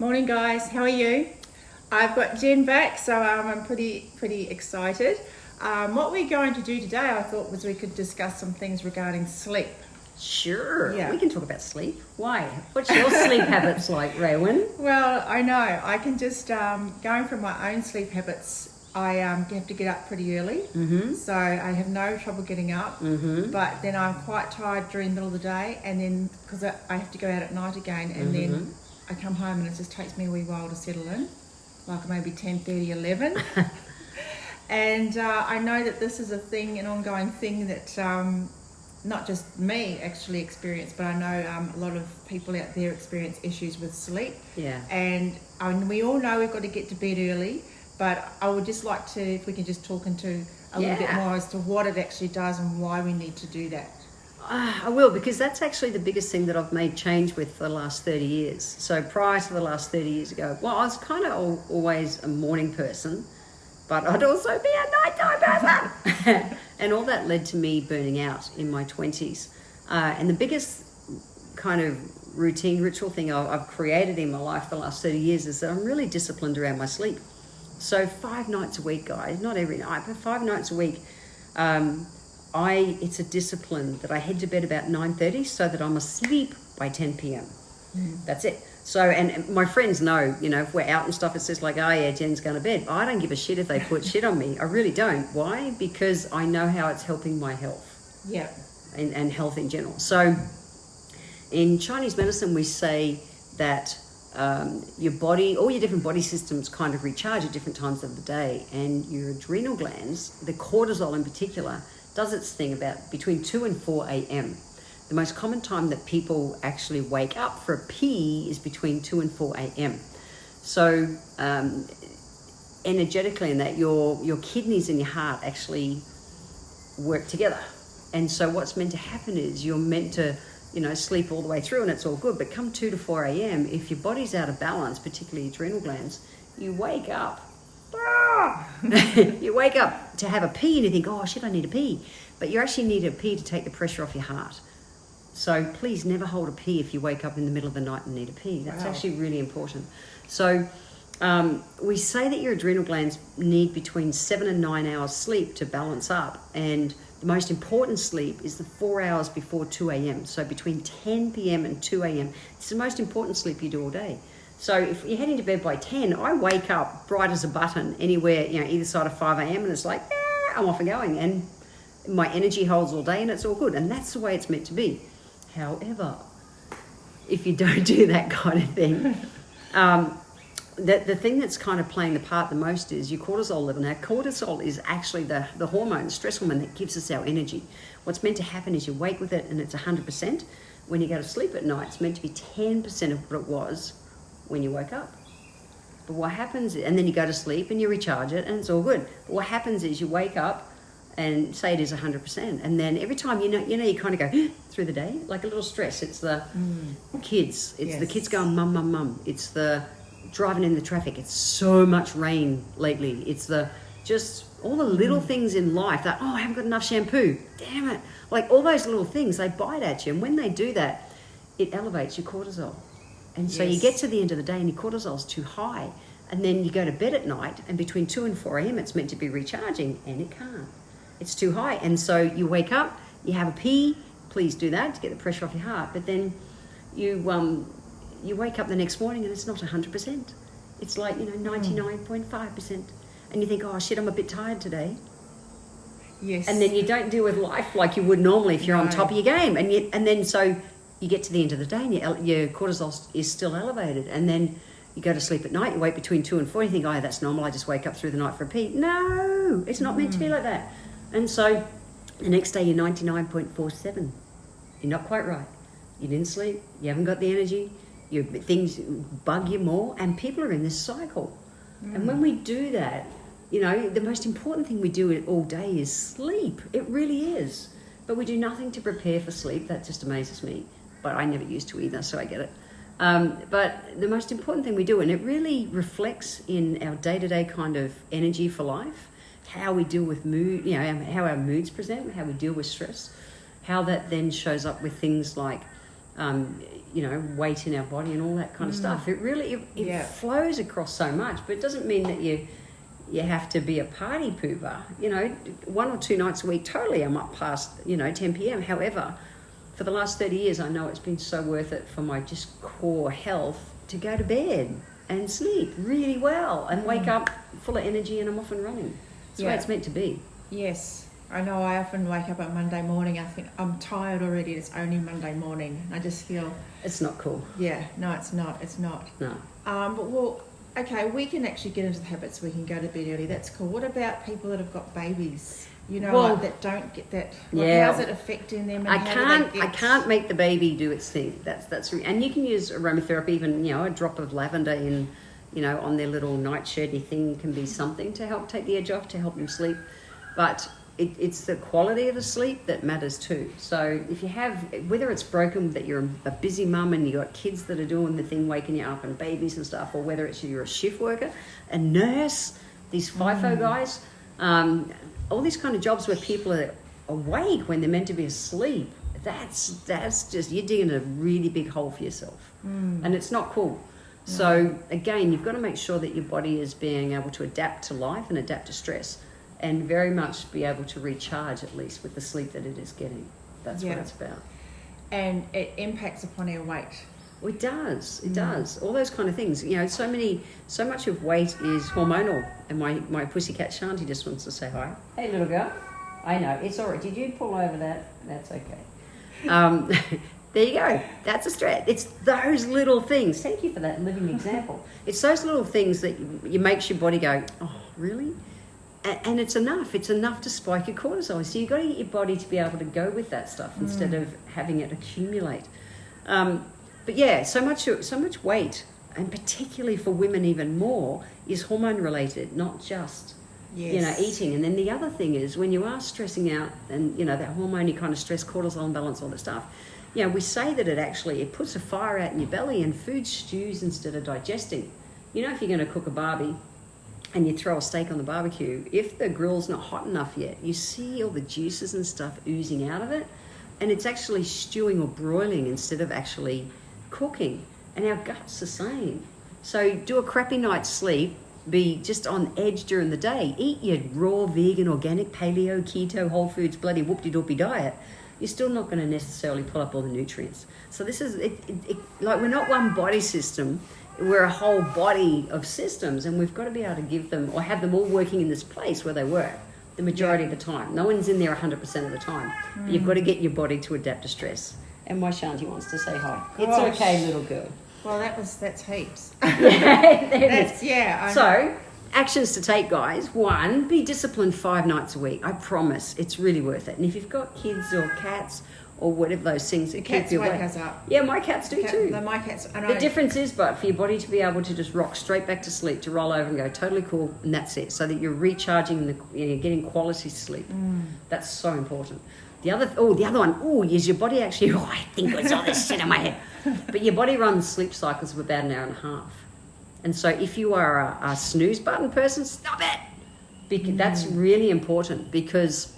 Morning guys, how are you? I've got Jen back, so I'm pretty excited. What we're going to do today, I thought, was we could discuss some things regarding sleep. Sure, Yeah. we can talk about sleep. Why? What's your sleep habits like, Raywin? Well, I know, I can just, going from my own sleep habits, I have to get up pretty early, so I have no trouble getting up, but then I'm quite tired during the middle of the day, and then, because I have to go out at night again, and then I come home and it just takes me a wee while to settle in, like maybe 10:30, 11. And I know that this is a thing, an ongoing thing that not just me actually experience, but I know a lot of people out there experience issues with sleep. Yeah. And we all know we've got to get to bed early, but I would just like to, if we can just talk into a little bit more as to what it actually does and why we need to do that. I will, because that's actually the biggest thing that I've made change with for the last 30 years. So prior to the last 30 years ago, well, I was kind of always a morning person, but I'd also be a nighttime person. And all that led to me burning out in my 20s. And the biggest kind of routine, ritual thing I've created in my life the last 30 years is that I'm really disciplined around my sleep. So 5 nights a week, guys, not every night, but 5 nights a week, it's a discipline that I head to bed about 9:30 so that I'm asleep by 10 p.m. That's it. So, and my friends know, if we're out and stuff, it's just like, oh yeah, Jen's going to bed. I don't give a shit if they put shit on me. I really don't. Why? Because I know how it's helping my health. Yeah. And health in general. So in Chinese medicine, we say that your body, all your different body systems kind of recharge at different times of the day. And your adrenal glands, the cortisol in particular, does its thing about between 2 and 4 a.m. The most common time that people actually wake up for a pee is between 2 and 4 a.m. So energetically in that, your kidneys and your heart actually work together. And so what's meant to happen is you're meant to, sleep all the way through and it's all good. But come 2 to 4 a.m., if your body's out of balance, particularly adrenal glands, you wake up. You wake up to have a pee and you think, oh shit, I need a pee. But you actually need a pee to take the pressure off your heart. So please never hold a pee if you wake up in the middle of the night and need a pee. That's actually really important. So we say that your adrenal glands need between 7 and 9 hours sleep to balance up. And the most important sleep is the 4 hours before 2 a.m. So between 10 p.m. and 2 a.m. It's the most important sleep you do all day. So if you're heading to bed by 10, I wake up bright as a button anywhere, either side of 5 a.m. and it's like, I'm off and going. And my energy holds all day and it's all good. And that's the way it's meant to be. However, if you don't do that kind of thing, the thing that's kind of playing the part the most is your cortisol level. Now, cortisol is actually the hormone, the stress hormone that gives us our energy. What's meant to happen is you wake with it and it's 100%. When you go to sleep at night, it's meant to be 10% of what it was when you woke up. But what happens, and then you go to sleep and you recharge it and it's all good. But what happens is you wake up and say it is 100%. And then every time, you kind of go through the day, like a little stress. It's the kids. It's the kids going, mum, mum, mum. It's the driving in the traffic. It's so much rain lately. It's just all the little things in life that, I haven't got enough shampoo. Damn it. Like all those little things, they bite at you. And when they do that, it elevates your cortisol. And so you get to the end of the day and your cortisol's too high. And then you go to bed at night and between 2 and 4 a.m. it's meant to be recharging and it can't. It's too high. And so you wake up, you have a pee, please do that to get the pressure off your heart. But then you wake up the next morning and it's not 100%. It's like, 99.5%. And you think, oh shit, I'm a bit tired today. Yes. And then you don't deal with life like you would normally if you're on top of your game. And then so you get to the end of the day and your cortisol is still elevated. And then you go to sleep at night, you wait between 2 and 4, you think, oh, that's normal, I just wake up through the night for a pee. No, it's not meant to be like that. And so the next day you're 99.47. You're not quite right. You didn't sleep, you haven't got the energy, things bug you more, and people are in this cycle. And when we do that, the most important thing we do all day is sleep. It really is. But we do nothing to prepare for sleep. That just amazes me. But I never used to either, so I get it. But the most important thing we do, and it really reflects in our day-to-day kind of energy for life, how we deal with mood, how our moods present, how we deal with stress, how that then shows up with things like weight in our body and all that kind of stuff. It really flows across so much, but it doesn't mean that you have to be a party pooper. 1 or 2 nights a week, totally I'm up past 10 p.m. However, for the last 30 years, I know it's been so worth it for my just core health to go to bed and sleep really well and wake up full of energy, and I'm off and running. That's the way it's meant to be. Yes. I know I often wake up on Monday morning, I think I'm tired already, it's only Monday morning. I just feel... It's not cool. Yeah, no, it's not. No. Okay, we can actually get into the habits, we can go to bed early, that's cool. What about people that have got babies? That don't get that. How's it affecting them? And I can't make the baby do its thing. And you can use aromatherapy, even a drop of lavender in, on their little nightshirty thing can be something to help take the edge off, to help them sleep. But it's the quality of the sleep that matters too. So if you have, whether it's broken that you're a busy mum and you got kids that are doing the thing, waking you up, and babies and stuff, or whether it's you're a shift worker, a nurse, these FIFO guys. All these kind of jobs where people are awake when they're meant to be asleep, that's just, you're digging a really big hole for yourself. And it's not cool. So again, you've got to make sure that your body is being able to adapt to life and adapt to stress, and very much be able to recharge at least with the sleep that it is getting. That's what it's about. And it impacts upon our weight. Well, it does. It does. All those kind of things. So much of weight is hormonal. And my pussycat Shanti just wants to say hi. Hey, little girl. I know. It's all right. Did you pull over that? That's okay. There you go. That's a stretch. It's those little things. Thank you for that living example. It's those little things that you makes your body go, oh, really? And it's enough. It's enough to spike your cortisol. So you've got to get your body to be able to go with that stuff instead of having it accumulate. But yeah, so much weight, and particularly for women even more, is hormone related, not just eating. And then the other thing is, when you are stressing out and that hormone kind of stress, cortisol imbalance, all that stuff, we say that it puts a fire out in your belly, and food stews instead of digesting. If you're going to cook a barbie and you throw a steak on the barbecue, if the grill's not hot enough yet, you see all the juices and stuff oozing out of it, and it's actually stewing or broiling instead of actually cooking. And our gut's the same. So do a crappy night's sleep, be just on edge during the day, eat your raw, vegan, organic, paleo, keto, whole foods, bloody whoop-de-doopy diet, you're still not going to necessarily pull up all the nutrients. So this is, like, we're not one body system, we're a whole body of systems, and we've got to be able to give them, or have them all working in this place where they work the majority of the time. No one's in there 100% of the time. But you've got to get your body to adapt to stress. And my Shanti wants to say hi. Gosh. It's okay, little girl. Well, that's heaps. Yeah, So, actions to take, guys. 1, be disciplined 5 nights a week. I promise, it's really worth it. And if you've got kids or cats or whatever those things that keep you awake. Cats wake us up. Yeah, my cats do too. My cats. The difference is, but for your body to be able to just rock straight back to sleep, to roll over and go totally cool, and that's it. So that you're recharging, you're getting quality sleep. That's so important. The other one, is your body actually, I think it's all this shit in my head. But your body runs sleep cycles of about an hour and a half. And so if you are a snooze button person, stop it. Because that's really important, because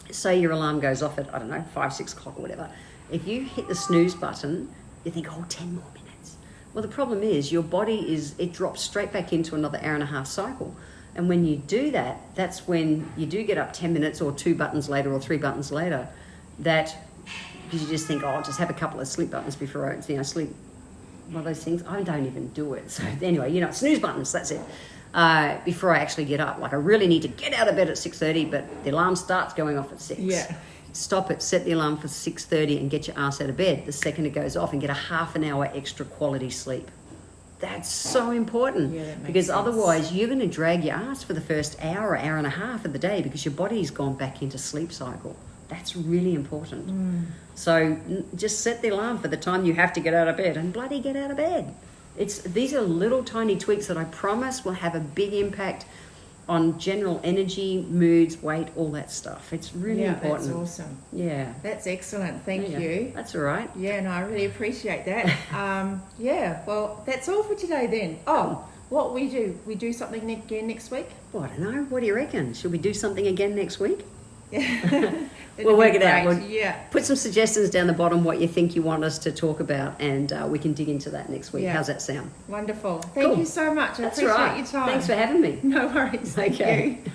say your alarm goes off at, 5, 6 o'clock or whatever. If you hit the snooze button, you think, 10 more minutes. Well, the problem is your body it drops straight back into another hour and a half cycle. And when you do that, that's when you do get up 10 minutes or 2 buttons later or 3 buttons later, because you just think, I'll just have a couple of sleep buttons before I sleep. One of those things, I don't even do it. So anyway, snooze buttons, that's it. Before I actually get up. Like, I really need to get out of bed at 6:30, but the alarm starts going off at 6. Yeah. Stop it, set the alarm for 6:30 and get your ass out of bed the second it goes off, and get a half an hour extra quality sleep. That's so important, because sense. Otherwise you're going to drag your ass for the first hour and a half of the day, because your body's gone back into sleep cycle. That's really important. So just set the alarm for the time you have to get out of bed, and bloody get out of bed. These are little tiny tweaks that I promise will have a big impact on general energy, moods, weight, all that stuff. It's really important. That's awesome. Yeah. That's excellent. Thank you. That's all right. Yeah, no, I really appreciate that. Well, that's all for today then. What we do something again next week? Well, I don't know. What do you reckon? Should we do something again next week? We'll work it out. Great. We'll Yeah. put some suggestions down the bottom what you think you want us to talk about, and we can dig into that next week. Yeah. How's that sound? Wonderful. Thank Cool. you so much. I That's appreciate right. your time. Thanks for having me. No worries. Thank Okay. you.